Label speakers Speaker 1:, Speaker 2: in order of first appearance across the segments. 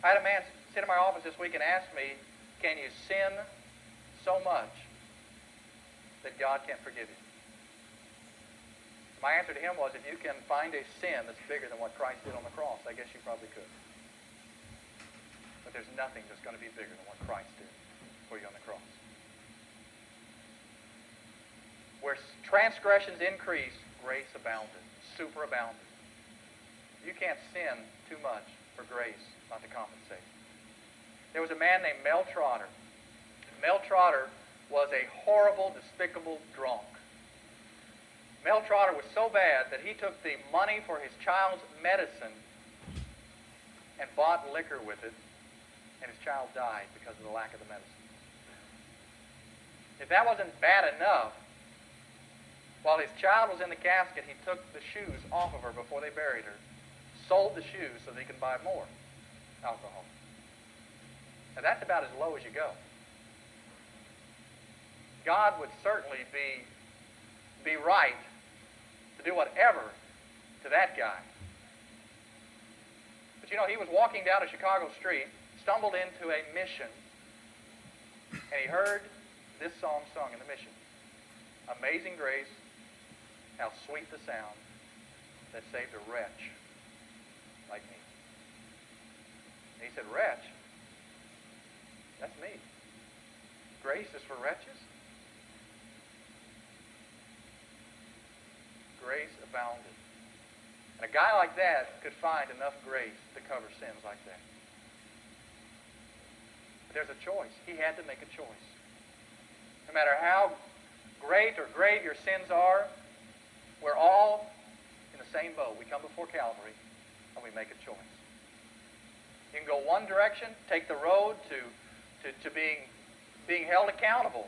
Speaker 1: I had a man sit in my office this week and ask me, can you sin so much that God can't forgive you? My answer to him was, if you can find a sin that's bigger than what Christ did on the cross, I guess you probably could. But there's nothing that's going to be bigger than what Christ did for you on the cross. Where transgressions increased, grace abounded, superabounded. You can't sin too much for grace not to compensate. There was a man named Mel Trotter. Mel Trotter was a horrible, despicable drunk. Mel Trotter was so bad that he took the money for his child's medicine and bought liquor with it, and his child died because of the lack of the medicine. If that wasn't bad enough, while his child was in the casket, he took the shoes off of her before they buried her, sold the shoes so they could buy more alcohol. Now that's about as low as you go. God would certainly be right to do whatever to that guy. But you know, he was walking down a Chicago street, stumbled into a mission, and he heard this song sung in the mission. Amazing grace, how sweet the sound that saved a wretch like me. And he said, wretch? That's me. Grace is for wretches? Grace abounded. And a guy like that could find enough grace to cover sins like that. But there's a choice. He had to make a choice. No matter how great or grave your sins are, we're all in the same boat. We come before Calvary and we make a choice. You can go one direction, take the road to being held accountable.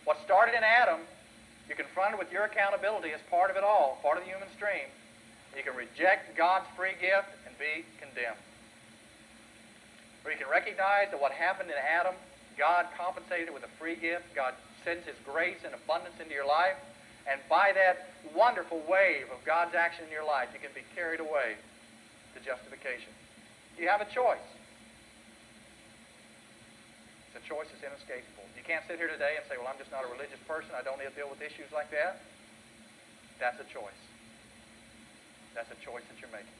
Speaker 1: What started in Adam, you're confronted with your accountability as part of it all, part of the human stream. You can reject God's free gift and be condemned. Or you can recognize that what happened in Adam, God compensated with a free gift. God sends His grace and abundance into your life. And by that wonderful wave of God's action in your life, you can be carried away to justification. You have a choice. It's a choice that's inescapable. You can't sit here today and say, well, I'm just not a religious person. I don't need to deal with issues like that. That's a choice. That's a choice that you're making.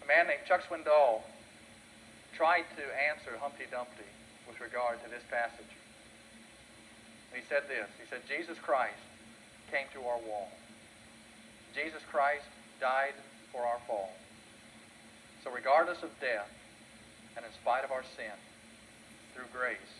Speaker 1: A man named Chuck Swindoll tried to answer Humpty Dumpty with regard to this passage. And he said this. He said, Jesus Christ came through our wall. Jesus Christ died for our fall. So regardless of death, and in spite of our sin, through grace,